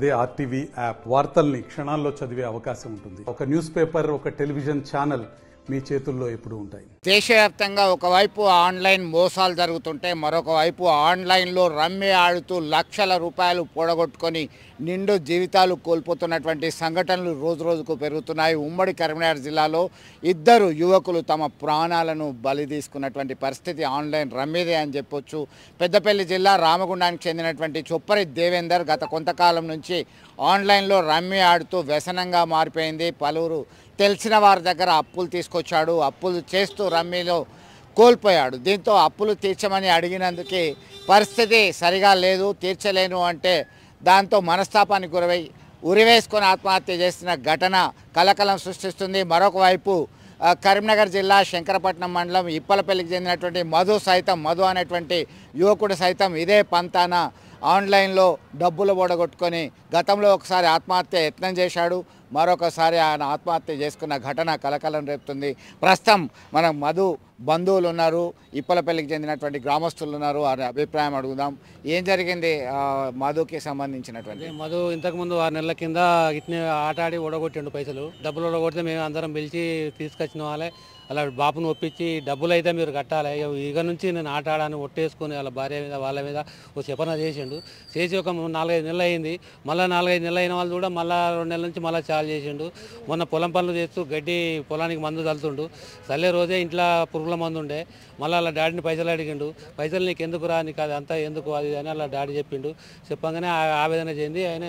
అదే RTV app వార్తల్ని క్షణాల్లో చదివే అవకాశం ఉంటుంది. ఒక న్యూస్ పేపర్, ఒక టెలివిజన్ ఛానల్ మీ చేతుల్లో ఎప్పుడు ఉంటాయి. దేశవ్యాప్తంగా ఒకవైపు ఆన్లైన్ మోసాలు జరుగుతుంటే మరొక వైపు ఆన్లైన్లో రమ్మి ఆడుతూ లక్షల రూపాయలు పోడగొట్టుకొని నిండు జీవితాలు కోల్పోతున్నటువంటి సంఘటనలు రోజు రోజుకు పెరుగుతున్నాయి. ఉమ్మడి కరీంనగర్ జిల్లాలో ఇద్దరు యువకులు తమ ప్రాణాలను బలి తీసుకున్నటువంటి పరిస్థితి ఆన్లైన్ రమ్మీదే అని చెప్పొచ్చు. పెద్దపల్లి జిల్లా రామగుండానికి చెందినటువంటి చొప్పరి దేవేందర్ గత కొంతకాలం నుంచి ఆన్లైన్లో రమ్మీ ఆడుతూ వ్యసనంగా మారిపోయింది. పలువురు తెలిసిన వారి దగ్గర అప్పులు తీసుకొచ్చాడు. అప్పులు చేస్తూ రమ్మీలో కోల్పోయాడు. దీంతో అప్పులు తీర్చమని అడిగినందుకే పరిస్థితి సరిగా లేదు, తీర్చలేను అంటే దాంతో మనస్తాపానికి ఉరివేసుకొని ఆత్మహత్య చేసిన ఘటన కలకలం సృష్టిస్తుంది. మరొక వైపు కరీంనగర్ జిల్లా శంకరపట్నం మండలం ఇప్పలపల్లికి చెందినటువంటి మధు అనేటువంటి యువకుడు సైతం ఇదే పంతాన ఆన్లైన్లో డబ్బులు ఓడగొట్టుకొని గతంలో ఒకసారి ఆత్మహత్య యత్నం చేశాడు. మరొకసారి ఆయన ఆత్మహత్య చేసుకున్న ఘటన కలకలం రేపుతుంది. ప్రస్తుతం మనం మధు బంధువులు ఉన్నారు, ఇప్పలపల్లికి చెందినటువంటి గ్రామస్తులు ఉన్నారు. వారి అభిప్రాయం అడుగుదాం. ఏం జరిగింది మధుకి సంబంధించినటువంటి? మధు ఇంతకుముందు 6 నెలల కింద ఇట్నే ఆట ఆడి ఓడగొట్టిండు పైసలు. డబ్బులు ఓడగొడితే మేము అందరం పిలిచి తీసుకొచ్చిన వాళ్ళే అలా బాపును ఒప్పించి డబ్బులు అయితే మీరు కట్టాలి, ఇక నుంచి నేను ఆట ఆడాను ఒట్టేసుకొని వాళ్ళ భార్య మీద వాళ్ళ మీద ఓ చెప్పన చేసిండు. చేసి ఒక 4-5 నెలలు అయింది. మళ్ళీ 4-5 నెలలు అయిన వాళ్ళు కూడా మళ్ళీ 2 నెలల నుంచి మళ్ళీ చాలు చేసిండు. మొన్న పొలం పనులు చేస్తూ గడ్డి పొలానికి మందు చల్లుతుండు. చల్లే రోజే ఇంట్లో పురుగుల మందు ఉండే. మళ్ళీ వాళ్ళ డాడీని పైసలు అడిగిండు. పైసలు నీకు ఎందుకు రా, నీకు అది అంతా ఎందుకు అది అని వాళ్ళ డాడీ చెప్పిండు. చెప్పగానే ఆవేదన చెంది ఆయన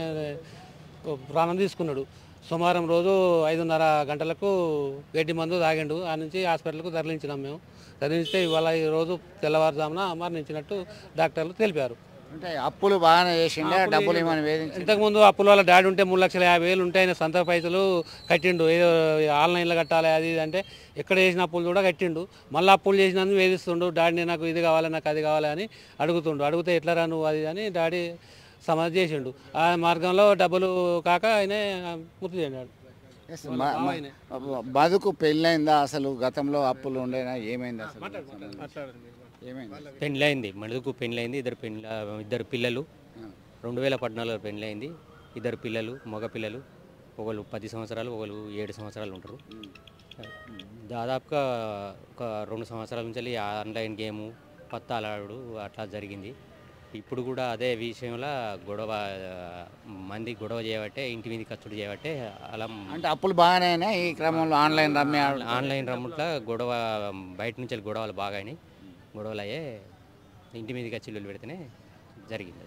ప్రాణం తీసుకున్నాడు. సోమవారం రోజు 5:30 గంటలకు గడ్డి మందు తాగిండు. ఆ నుంచి హాస్పిటల్కు తరలించినాం. మేము తరలించితే ఇవాళ ఈరోజు తెల్లవారుజామున మరణించినట్టు డాక్టర్లు తెలిపారు. అంటే అప్పులు బాగానే చేసిండే, డబ్బులు ఏమైనా వేధించి ఇంతకుముందు అప్పుల వాళ్ళ డాడీ ఉంటే 3,50,000 ఉంటే ఆయన సొంత పైసలు కట్టిండు. ఏదో ఆన్లైన్లో కట్టాలి అది ఇది అంటే ఎక్కడ చేసిన అప్పులు కూడా కట్టిండు. మళ్ళీ అప్పులు చేసినందుకు వేధిస్తుండు. డాడీ నాకు ఇది కావాలి, నాకు అది కావాలి అని అడుగుతుండు. అడిగితే ఎట్లా రా నువ్వు అది అని డాడీ సమాధి చేసిండు. ఆ మార్గంలో డబ్బులు కాక ఆయన మృతి చెందాడు. మధుకు పెళ్ళైందా? అసలు గతంలో అప్పులు ఉండేనా? ఏమైంది అసలు? ఏమైంది? పెళ్ళైంది. మధుకు పెళ్ళైంది. ఇద్దరు పిల్లలు. 2014లో పెళ్ళైంది. 2 పిల్లలు, మగ పిల్లలు. ఒకళ్ళు 10 సంవత్సరాలు, ఒకళ్ళు 7 సంవత్సరాలు ఉంటారు. దాదాపుగా ఒక 2 సంవత్సరాల నుంచి ఆన్లైన్ గేము పత్తాలాడు అట్లా జరిగింది. ఇప్పుడు కూడా అదే విషయంలో గొడవ చేయబట్టే, ఇంటి మీద ఖర్చులు చేయబట్టే అలా. అంటే అప్పులు బాగానే ఈ క్రమంలో ఆన్లైన్ రమ్ముట్ల గొడవ బయట నుంచి గొడవలు బాగా అయినాయి. గొడవలు అయ్యే ఇంటి మీదకి చిల్లులు పెడితేనే జరిగింది.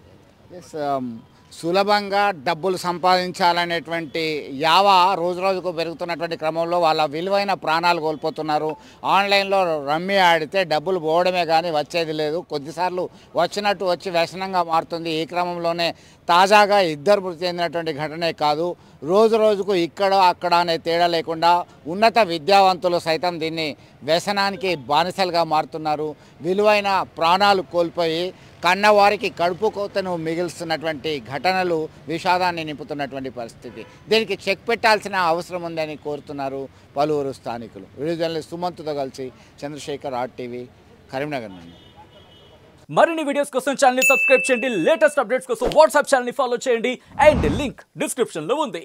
సులభంగా డబ్బులు సంపాదించాలనేటువంటి యావ రోజు రోజుకు పెరుగుతున్నటువంటి క్రమంలో వాళ్ళ విలువైన ప్రాణాలు కోల్పోతున్నారు. ఆన్లైన్లో రమ్మీ ఆడితే డబ్బులు పోవడమే కానీ వచ్చేది లేదు. కొద్దిసార్లు వచ్చినట్టు వచ్చి వ్యసనంగా మారుతుంది. ఈ క్రమంలోనే తాజాగా ఇద్దరు మృతి చెందినటువంటి ఘటనే కాదు, రోజు రోజుకు ఇక్కడ అక్కడ అనే తేడా లేకుండా ఉన్నత విద్యావంతులు సైతం దీన్ని వ్యసనానికి బానిసలుగా మారుతున్నారు. విలువైన ప్రాణాలు కోల్పోయి కన్నవారికి కడుపు కోతను మిగిల్స్తున్నటువంటి ఘటనలు విషాదాన్ని నింపుతున్నటువంటి పరిస్థితి. దీనికి చెక్ పెట్టాల్సిన అవసరం ఉందని కోరుతున్నారు పలువురు స్థానికులు. వీడియో జర్నలిస్ట్ సుమంత్తో కలిసి చంద్రశేఖర్, ఆర్టీవీ, కరీంనగర్ నుండి. మరిన్ని వీడియోస్ కోసం ఛానల్ ని సబ్స్క్రైబ్ చేయండి. లేటెస్ట్ అప్డేట్స్ కోసం వాట్సాప్ ఛానల్ ని ఫాలో చేయండి. అండ్ లింక్ డిస్క్రిప్షన్ లో ఉంది.